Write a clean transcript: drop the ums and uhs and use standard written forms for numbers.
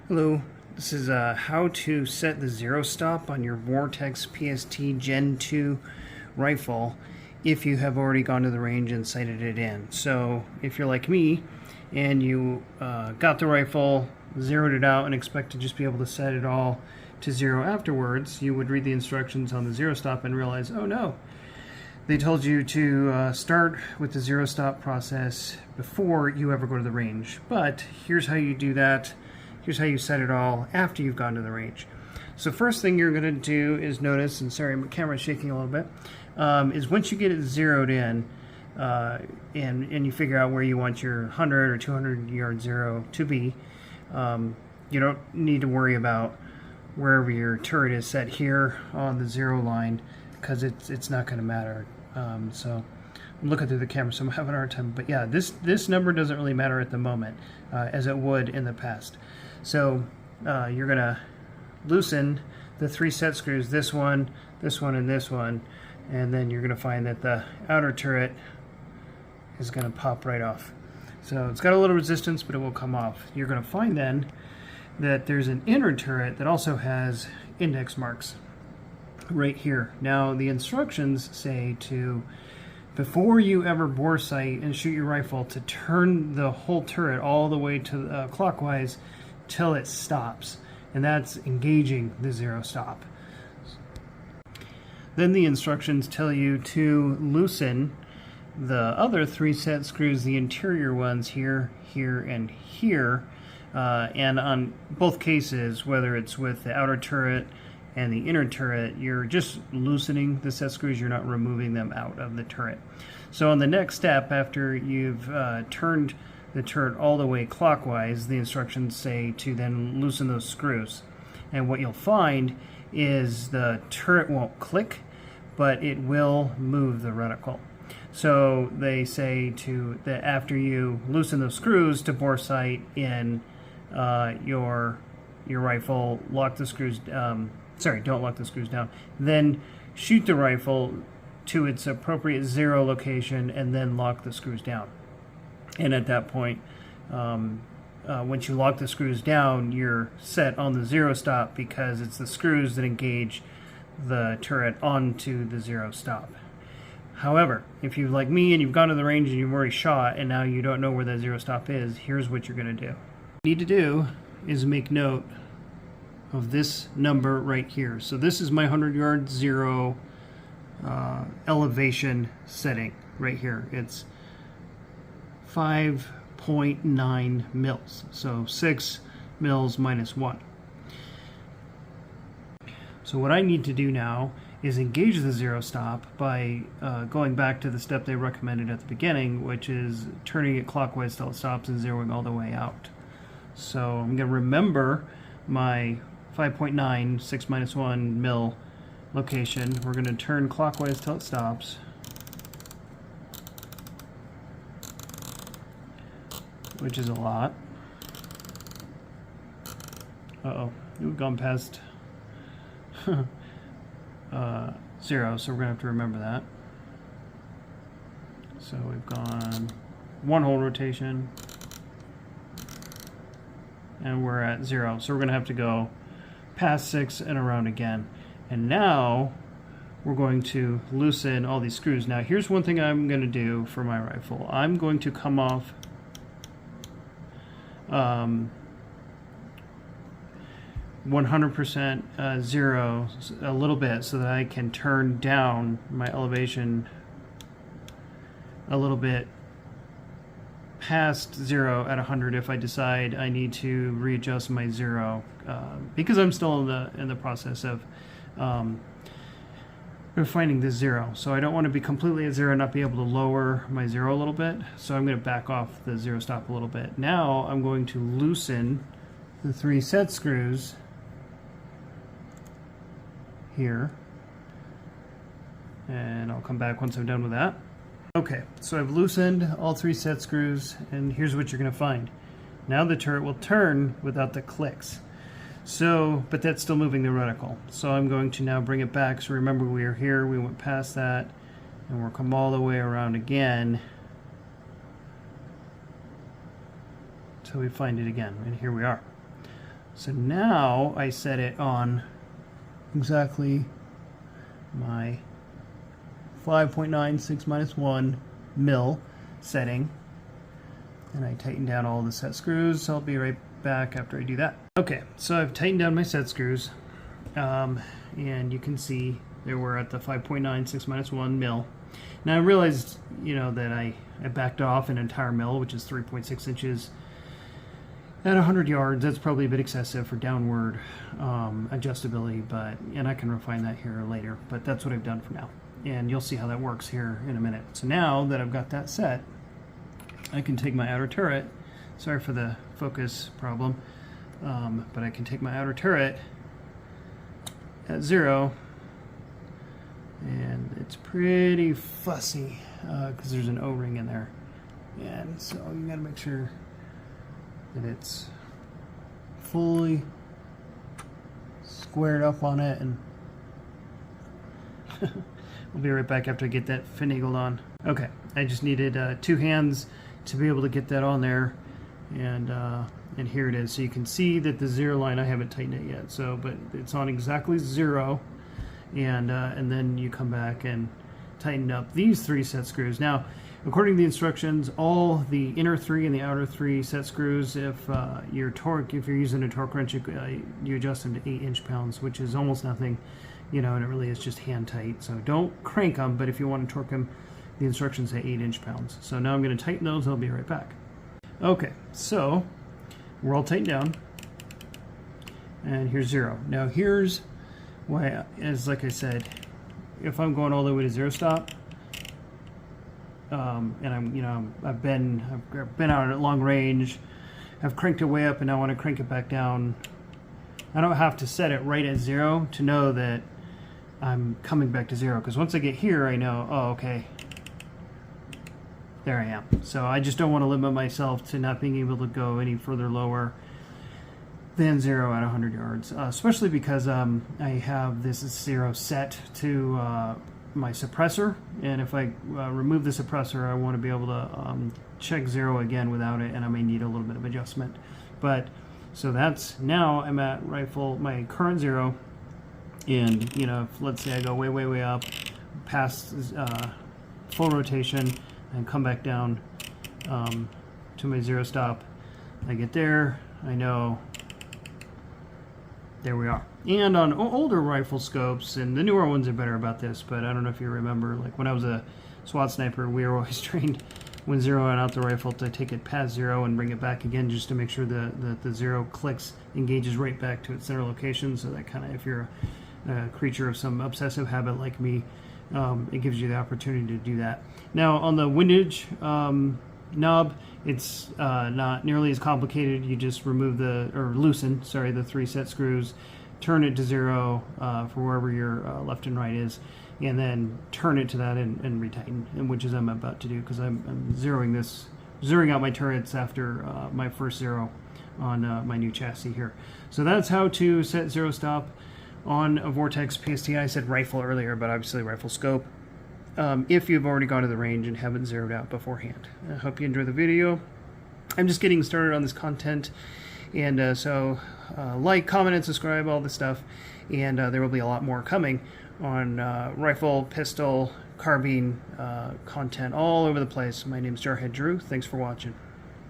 Hello, this is how to set the zero stop on your Vortex PST Gen 2 rifle if you have already gone to the range and sighted it in. So if you're like me and you got the rifle, zeroed it out, and expect to just be able to set it all to zero afterwards, you would read the instructions on the zero stop and realize, oh no, they told you to start with the zero stop process before you ever go to the range. But here's how you do that. Here's how you set it all after you've gone to the range. So first thing you're going to do is notice, and sorry, my camera's shaking a little bit, is once you get it zeroed in and you figure out where you want your 100 or 200 yard zero to be, you don't need to worry about wherever your turret is set here on the zero line, because it's not going to matter. So I'm looking through the camera, so I'm having a hard time. But yeah, this number doesn't really matter at the moment, as it would in the past. So you're going to loosen the three set screws, this one, and this one, and then you're going to find that the outer turret is going to pop right off. So it's got a little resistance, but it will come off. You're going to find then that there's an inner turret that also has index marks right here. Now the instructions say to, before you ever bore sight and shoot your rifle, to turn the whole turret all the way to clockwise till it stops, and that's engaging the zero stop. Then the instructions tell you to loosen the other three set screws, the interior ones here, here, and here, and on both cases, whether it's with the outer turret and the inner turret, you're just loosening the set screws, you're not removing them out of the turret. So on the next step, after you've turned the turret all the way clockwise, the instructions say to then loosen those screws. And what you'll find is the turret won't click, but it will move the reticle. So they say to that after you loosen those screws to bore sight in your rifle, lock the screws. Don't lock the screws down. Then shoot the rifle to its appropriate zero location, and then lock the screws down. And at that point, once you lock the screws down, you're set on the zero stop, because it's the screws that engage the turret onto the zero stop. However, if you're like me and you've gone to the range and you've already shot and now you don't know where that zero stop is, here's what you're going to do. What you need to do is make note of this number right here. So this is my 100 yard zero elevation setting right here. It's 5.9 mils, so 6 mils minus 1. So what I need to do now is engage the zero stop by going back to the step they recommended at the beginning, which is turning it clockwise till it stops and zeroing all the way out. So I'm going to remember my 5.9, 6 minus 1 mil location. We're going to turn clockwise till it stops. Which is a lot. Uh-oh, we've gone past zero, so we're going to have to remember that. So we've gone one whole rotation, and we're at zero. So we're going to have to go past 6 and around again. And now we're going to loosen all these screws. Now here's one thing I'm going to do for my rifle. I'm going to come off 100% zero a little bit, so that I can turn down my elevation a little bit past zero at 100 if I decide I need to readjust my zero, because I'm still in the process of finding this zero. So I don't want to be completely at zero and not be able to lower my zero a little bit. So I'm going to back off the zero stop a little bit. Now I'm going to loosen the three set screws here. And I'll come back once I'm done with that. Okay, so I've loosened all three set screws, and here's what you're going to find. Now the turret will turn without the clicks. So, but that's still moving the reticle. So I'm going to now bring it back. So remember, we are here, we went past that, and we'll come all the way around again until we find it again. And here we are. So now I set it on exactly my 5.96 - 1 mil setting, and I tighten down all the set screws. So I'll be right back after I do that. Okay, so I've tightened down my set screws, and you can see they were at the 5.96 - 1 mil. Now I realized, that I backed off an entire mil, which is 3.6 inches. At 100 yards, that's probably a bit excessive for downward adjustability, and I can refine that here later, but that's what I've done for now. And you'll see how that works here in a minute. So now that I've got that set, I can take my outer turret, sorry for the focus problem, but I can take my outer turret at 0, and it's pretty fussy because there's an O-ring in there, and so you gotta make sure that it's fully squared up on it, and we'll be right back after I get that finagled on. Okay, I just needed 2 hands to be able to get that on there, and here it is. So you can see that the 0 line, I haven't tightened it yet, but it's on exactly 0, and then you come back and tighten up these 3 set screws. Now, according to the instructions, all the inner 3 and the outer 3 set screws, if you're using a torque wrench, you adjust them to 8 inch-pounds, which is almost nothing, and it really is just hand tight. So don't crank them, but if you want to torque them, the instructions say 8 inch-pounds. So now I'm going to tighten those, and I'll be right back. Okay, so we're all tightened down, and here's 0. Now here's why, like I said, if I'm going all the way to 0 stop, and I've been out at long range, I've cranked it way up, and I want to crank it back down. I don't have to set it right at 0 to know that I'm coming back to 0, because once I get here, I know, oh, okay, there I am. So I just don't want to limit myself to not being able to go any further lower than 0 at 100 yards, especially because I have this 0 set to my suppressor, and if I remove the suppressor, I want to be able to check 0 again without it, and I may need a little bit of adjustment. But so that's, now I'm at my current 0, and if, let's say I go way up past full rotation and come back down to my 0 stop, I get there, I know, there we are. And on older rifle scopes, and the newer ones are better about this, but I don't know if you remember, like when I was a SWAT sniper, we were always trained when zeroing out the rifle to take it past 0 and bring it back again, just to make sure that the 0 clicks, engages right back to its center location. So that kind of, if you're a creature of some obsessive habit like me, it gives you the opportunity to do that. Now on the windage knob, it's not nearly as complicated. You just remove loosen the 3 set screws, turn it to 0 for wherever your left and right is, and then turn it to that and retighten, which is I'm about to do, because I'm zeroing out my turrets after my first 0 on my new chassis here. So that's how to set 0 stop on a Vortex PST. I said rifle earlier, but obviously rifle scope, if you've already gone to the range and haven't zeroed out beforehand. I hope you enjoy the video. I'm just getting started on this content, and so like, comment, and subscribe, all this stuff, and there will be a lot more coming on rifle, pistol, carbine content all over the place. My name is Jarhead Drew. Thanks for watching.